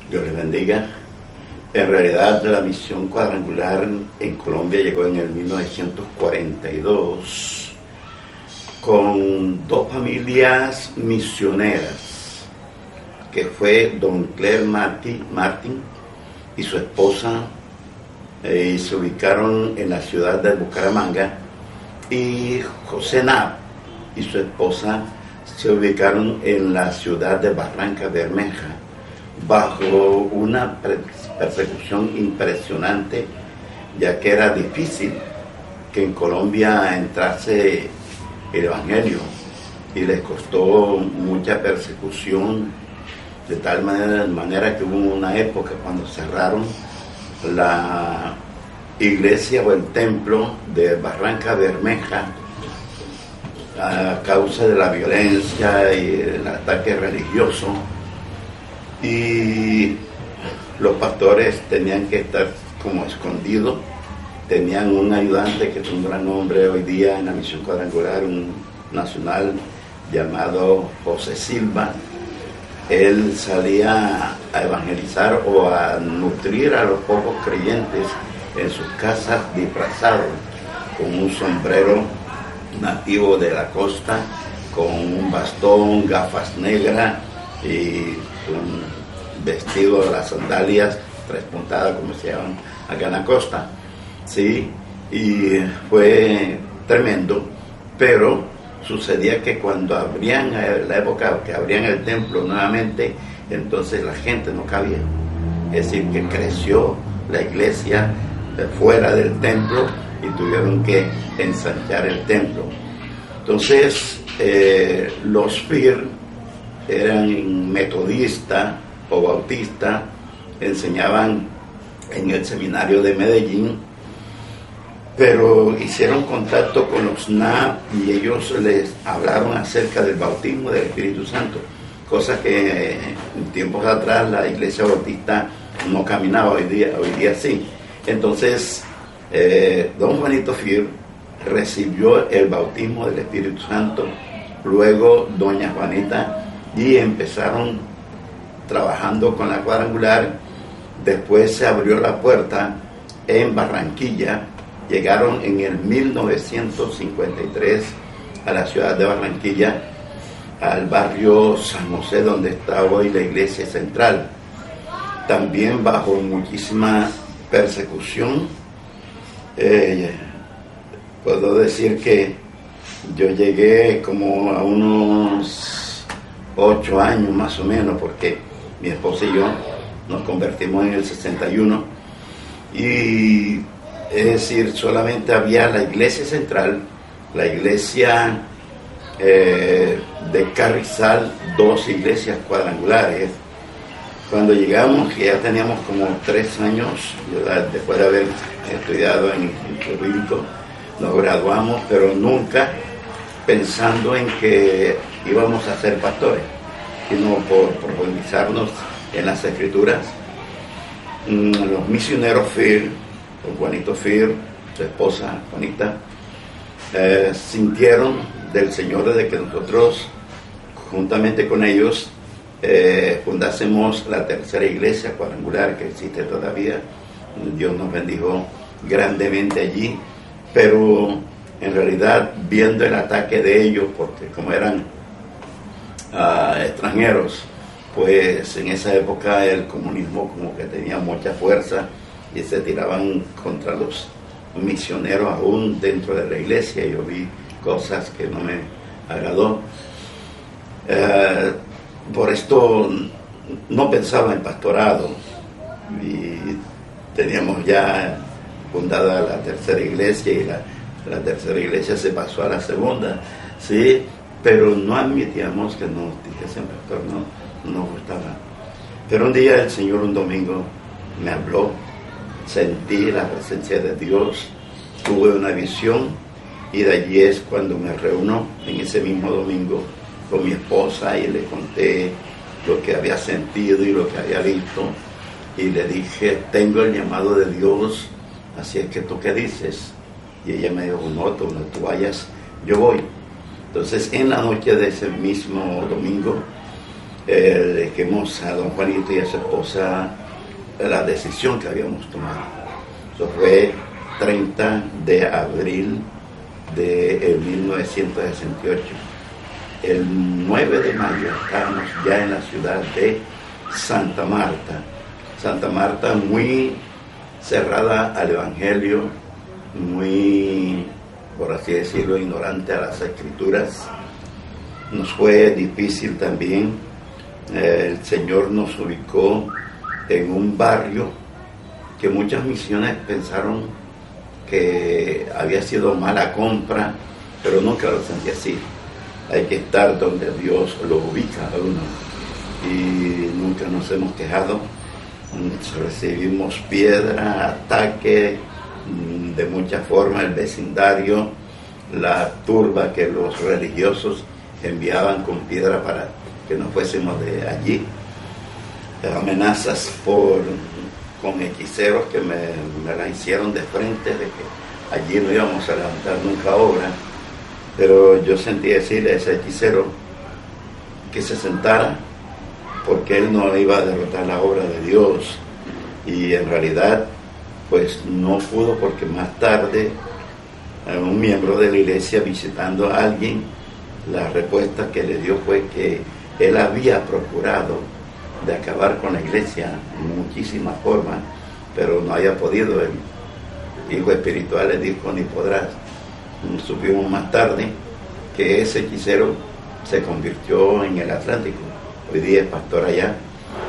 Dios les bendiga. En realidad la misión cuadrangular en Colombia llegó en el 1942 con dos familias misioneras, que fue don Claire Martin y su esposa, y se ubicaron en la ciudad de Bucaramanga, y José Knapp y su esposa se ubicaron en la ciudad de Barranca Bermeja, bajo una persecución impresionante, ya que era difícil que en Colombia entrase el Evangelio, y les costó mucha persecución, de tal manera que hubo una época cuando cerraron la iglesia o el templo de Barranca Bermeja a causa de la violencia y el ataque religioso, y los pastores tenían que estar como escondidos. Tenían un ayudante que es un gran hombre hoy día en la misión cuadrangular, un nacional llamado José Silva. Él salía a evangelizar o a nutrir a los pocos creyentes en sus casas, disfrazado con un sombrero nativo de la costa, con un bastón, gafas negras y un vestido de las sandalias tres puntadas, como se llaman acá en la costa. Sí, y fue tremendo, pero sucedía que cuando abrían, la época que abrían el templo nuevamente, entonces la gente no cabía. Es decir, que creció la iglesia fuera del templo y tuvieron que ensanchar el templo. Entonces, los FIR eran metodistas o bautistas, enseñaban en el seminario de Medellín, pero hicieron contacto con los Knapp y ellos les hablaron acerca del bautismo del Espíritu Santo, cosa que en tiempos atrás la iglesia bautista no caminaba, hoy día sí. Entonces, don Juanito Fir recibió el bautismo del Espíritu Santo, luego doña Juanita, y empezaron trabajando con la cuadrangular. Después se abrió la puerta en Barranquilla. Llegaron en el 1953 a la ciudad de Barranquilla, al barrio San José, donde está hoy la iglesia central. También bajo muchísima persecución. Puedo decir que yo llegué como a unos 8 años más o menos, porque mi esposa y yo nos convertimos en el 61, y es decir, solamente había la iglesia central, la iglesia de Carrizal, 2 iglesias cuadrangulares. Cuando llegamos, que ya teníamos como 3 años, después de haber estudiado en el jurídico, nos graduamos, pero nunca pensando en que íbamos a ser pastores, sino por profundizarnos en las escrituras. Los misioneros FIR, don Juanito Fir, su esposa Juanita, sintieron del Señor desde que nosotros, juntamente con ellos, fundásemos la tercera iglesia cuadrangular que existe todavía. Dios nos bendijo grandemente allí, pero en realidad, viendo el ataque de ellos, porque como eran extranjeros, pues en esa época el comunismo como que tenía mucha fuerza y se tiraban contra los misioneros aún dentro de la iglesia. Yo vi cosas que no me agradó. Por esto no pensaba en pastorado, y teníamos ya fundada la tercera iglesia, y la tercera iglesia se pasó a la segunda, sí, pero no admitíamos que nos dijesen pastor, no nos gustaba. Pero un día el Señor, un domingo, me habló, sentí la presencia de Dios, tuve una visión, y de allí es cuando me reúno en ese mismo domingo con mi esposa y le conté lo que había sentido y lo que había visto, y le dije: tengo el llamado de Dios, así es que ¿tú qué dices? Y ella me dijo: no, tú vayas, yo voy. Entonces, en la noche de ese mismo domingo, le dijimos a don Juanito y a su esposa la decisión que habíamos tomado. Eso fue 30 de abril de 1968. El 9 de mayo estábamos ya en la ciudad de Santa Marta. Santa Marta muy cerrada al Evangelio, muy, por así decirlo, ignorante a las Escrituras. Nos fue difícil también. El Señor nos ubicó en un barrio que muchas misiones pensaron que había sido mala compra, pero nunca lo sentí así. Hay que estar donde Dios lo ubica a uno, y nunca nos hemos quejado. Recibimos piedra, ataque de muchas formas, el vecindario, la turba que los religiosos enviaban con piedra para que no fuésemos de allí, amenazas con hechiceros que me la hicieron de frente, de que allí no íbamos a levantar nunca obra. Pero yo sentí decirle a ese hechicero que se sentara, porque él no iba a derrotar la obra de Dios. Y en realidad pues no pudo, porque más tarde un miembro de la iglesia, visitando a alguien, la respuesta que le dio fue que él había procurado de acabar con la iglesia en muchísimas formas, pero no había podido. El hijo espiritual le dijo: ni podrás. Supimos más tarde que ese hechicero se convirtió en el Atlántico. Hoy día es pastor allá.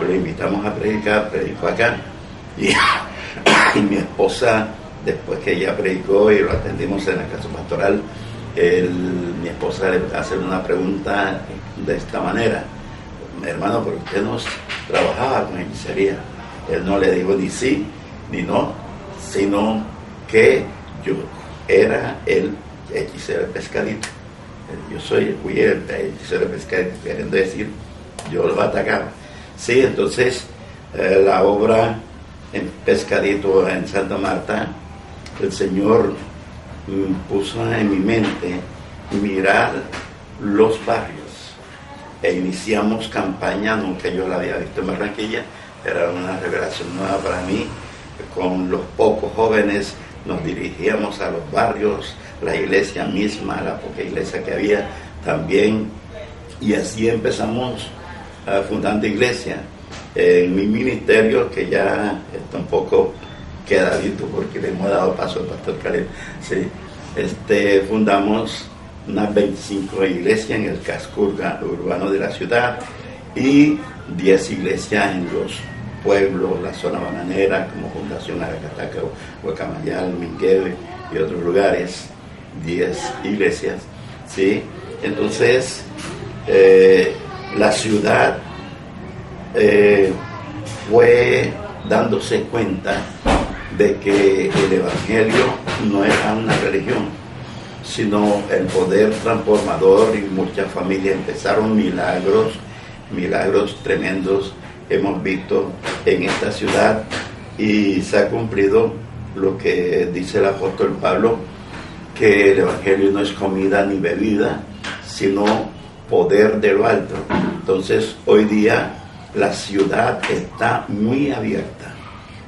Lo invitamos a predicar, predicó acá. Y mi esposa, después que ella predicó y lo atendimos en la casa pastoral, mi esposa le hace una pregunta de esta manera: hermano, pero usted no trabajaba con hechicería. Él no le dijo ni sí ni no, sino que yo era el hechicero de Pescadito. Yo fui el hechicero de Pescadito, queriendo decir, yo lo atacaba. Sí, entonces la obra en Pescadito, en Santa Marta, el Señor puso en mi mente mirar los barrios, e iniciamos campaña. Nunca yo la había visto en Barranquilla, era una revelación nueva para mí. Con los pocos jóvenes nos dirigíamos a los barrios, la iglesia misma, la poca iglesia que había también, y así empezamos fundando iglesia. En mi ministerio, que ya está un poco quedadito porque le hemos dado paso al pastor Caleb, sí, fundamos unas 25 iglesias en el casco urbano de la ciudad y 10 iglesias en los pueblos, la zona bananera, como Fundación Aracataca, Guacamayal, Mingueve y otros lugares. 10 iglesias, ¿sí? Entonces la ciudad fue dándose cuenta de que el Evangelio no era una religión, sino el poder transformador, y muchas familias empezaron milagros tremendos hemos visto en esta ciudad, y se ha cumplido lo que dice el apóstol Pablo, que el Evangelio no es comida ni bebida, sino poder de lo alto. Entonces hoy día la ciudad está muy abierta,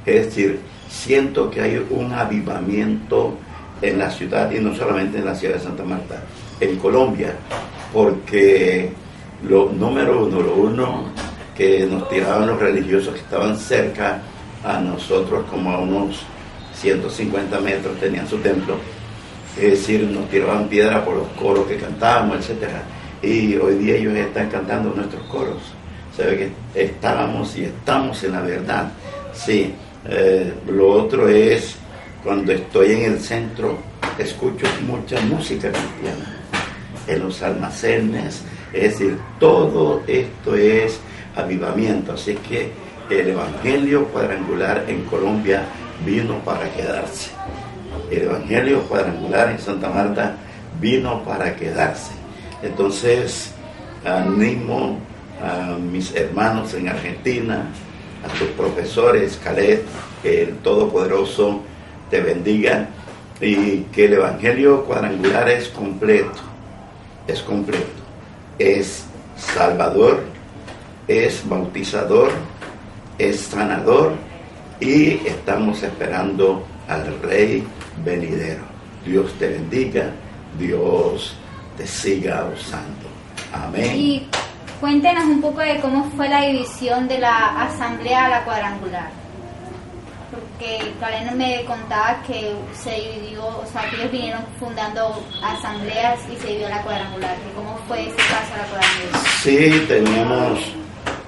es decir, siento que hay un avivamiento en la ciudad, y no solamente en la ciudad de Santa Marta, en Colombia, porque lo uno que nos tiraban los religiosos que estaban cerca a nosotros, como a unos 150 metros tenían su templo, es decir, nos tiraban piedra por los coros que cantábamos, etcétera. Y hoy día ellos están cantando nuestros coros. Se ve que estábamos y estamos en la verdad. Sí, lo otro es, cuando estoy en el centro, escucho mucha música cristiana en los almacenes. Es decir, todo esto es avivamiento. Así que el Evangelio cuadrangular en Colombia vino para quedarse. El Evangelio cuadrangular en Santa Marta vino para quedarse. Entonces, animo a mis hermanos en Argentina, a tus profesores, Caleb, que el Todopoderoso te bendiga, y que el Evangelio cuadrangular es completo, es salvador, es bautizador, es sanador y estamos esperando al Rey venidero. Dios te bendiga, Dios te siga usando. Amén. Y cuéntenos un poco de cómo fue la división de la asamblea a la cuadrangular. Porque Karen me contaba que se dividió, o sea, que ellos vinieron fundando asambleas y se dividió la cuadrangular. ¿Cómo fue ese paso a la cuadrangular? Sí, teníamos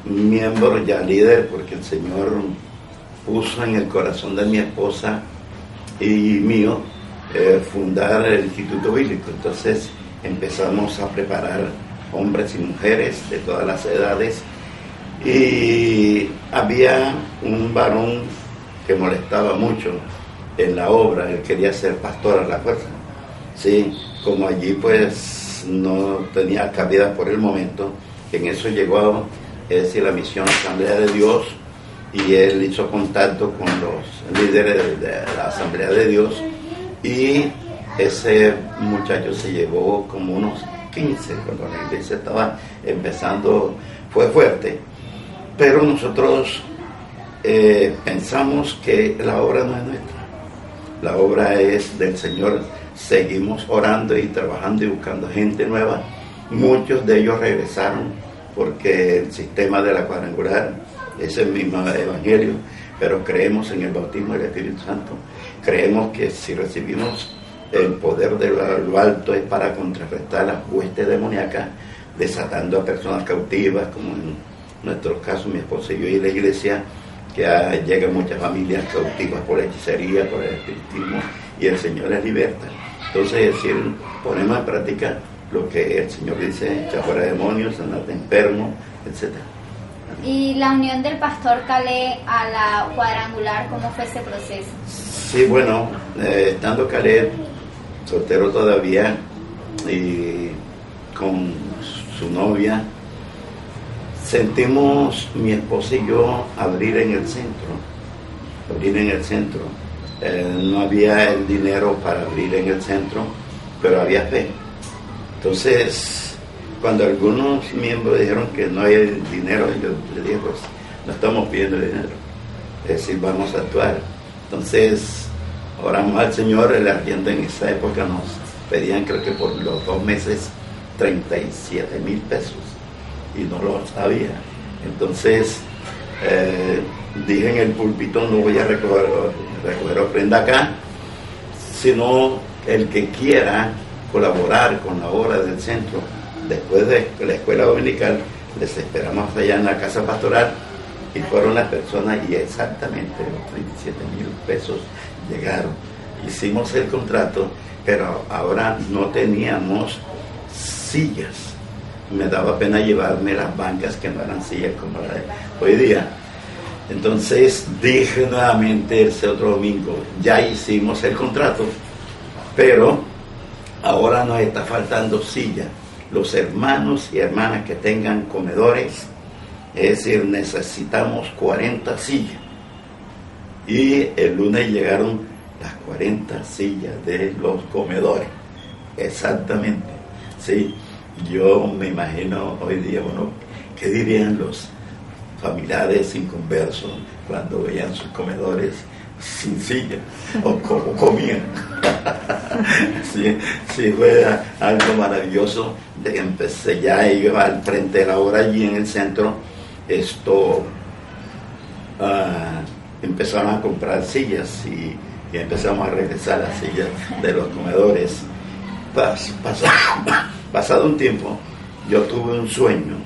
miembros ya líderes porque el Señor puso en el corazón de mi esposa y mío fundar el Instituto Bíblico. Entonces empezamos a preparar hombres y mujeres de todas las edades, y había un varón que molestaba mucho en la obra. Él quería ser pastor a la fuerza, sí, como allí pues no tenía cabida por el momento. En eso llegó la misión Asamblea de Dios, y él hizo contacto con los líderes de la Asamblea de Dios, y ese muchacho se llevó como unos 15 cuando la iglesia estaba empezando. Fue fuerte, pero nosotros pensamos que la obra no es nuestra, la obra es del Señor. Seguimos orando y trabajando y buscando gente nueva. Muchos de ellos regresaron porque el sistema de la cuadrangular es el mismo evangelio, pero creemos en el bautismo del Espíritu Santo. Creemos que si recibimos el poder de lo alto es para contrarrestar las huestes demoníacas, desatando a personas cautivas, como en nuestro caso, mi esposa y yo, y la iglesia, que llegan muchas familias cautivas por la hechicería, por el espiritismo, y el Señor les liberta. Entonces, es decir, ponemos en práctica lo que el Señor dice: echar fuera demonios, sanar de enfermos, etc. ¿Y la unión del pastor Calé a la cuadrangular, cómo fue ese proceso? Sí, bueno, estando Calé soltero todavía y con su novia, sentimos mi esposa y yo abrir en el centro. No había el dinero para abrir en el centro, pero había fe. Entonces, cuando algunos miembros dijeron que no hay dinero, yo les dije: pues no estamos pidiendo dinero, es decir, vamos a actuar. Entonces oramos al Señor. El arriendo en esa época nos pedían, creo que por los 2 meses, 37,000 pesos, y no lo sabía. Entonces dije en el púlpito: no voy a recoger ofrenda acá, sino el que quiera colaborar con la obra del centro después de la escuela dominical, les esperamos allá en la casa pastoral. Y fueron las personas, y exactamente los 37,000 pesos llegaron. Hicimos el contrato, pero ahora no teníamos sillas. Me daba pena llevarme las bancas que no eran sillas como la de hoy día. Entonces dije nuevamente ese otro domingo: ya hicimos el contrato, pero ahora nos está faltando silla. Los hermanos y hermanas que tengan comedores, es decir, necesitamos 40 sillas. Y el lunes llegaron las 40 sillas de los comedores. Exactamente. Sí, yo me imagino hoy día, bueno, ¿qué dirían los familiares inconversos cuando veían sus comedores sin silla? O cómo comían. Sí, fue algo maravilloso. Empecé ya, iba al frente de la obra allí en el centro. Empezaron a comprar sillas, y empezamos a regresar las sillas de los comedores. Pasado un tiempo, yo tuve un sueño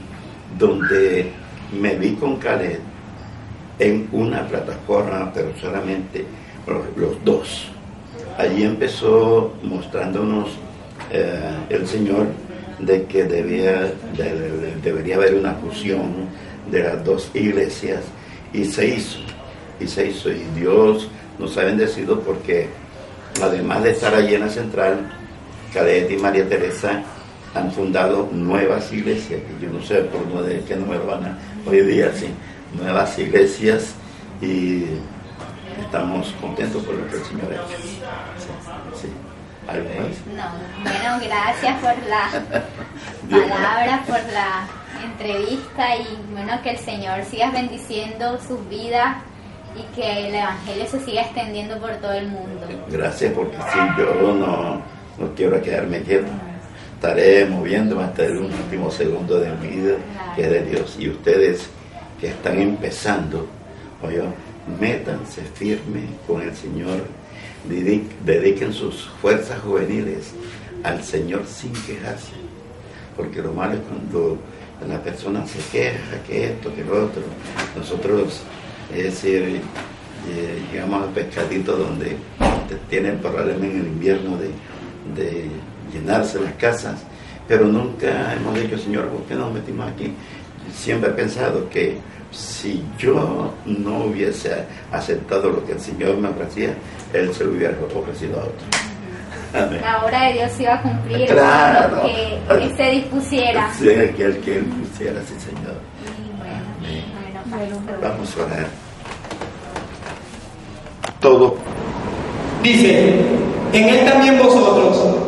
donde me vi con Caleb en una plataforma, pero solamente los dos. Allí empezó mostrándonos el Señor de que debería haber una fusión de las dos iglesias, y se hizo, y Dios nos ha bendecido, porque además de estar allí en la central, Cadet y María Teresa han fundado nuevas iglesias, que yo no sé por qué número van a hoy día, sí, nuevas iglesias, y estamos contentos por lo que el Señor ha hecho. Sí. ¿Algo más? No, bueno, gracias por la palabra, por la entrevista y bueno, que el Señor siga bendiciendo sus vidas y que el Evangelio se siga extendiendo por todo el mundo. Gracias, porque si yo no quiero quedarme quieto, estaré moviéndome hasta el último segundo de mi vida, que es de Dios. Y ustedes que están empezando, oye, métanse firme con el Señor, dediquen sus fuerzas juveniles al Señor sin quejarse, porque lo malo es cuando la persona se queja, que esto, que lo otro. Nosotros, es decir, llegamos al pescadito donde tienen probablemente en el invierno de llenarse las casas, pero nunca hemos dicho, Señor, ¿por qué nos metimos aquí? Siempre he pensado que si yo no hubiese aceptado lo que el Señor me ofrecía, Él se lo hubiera ofrecido a otro. Amén. La obra de Dios se iba a cumplir, claro, que Él se dispusiera. Sí, el que Él pusiera, sí, Señor. Bueno, vamos a orar. Todo. Dice, en Él también vosotros,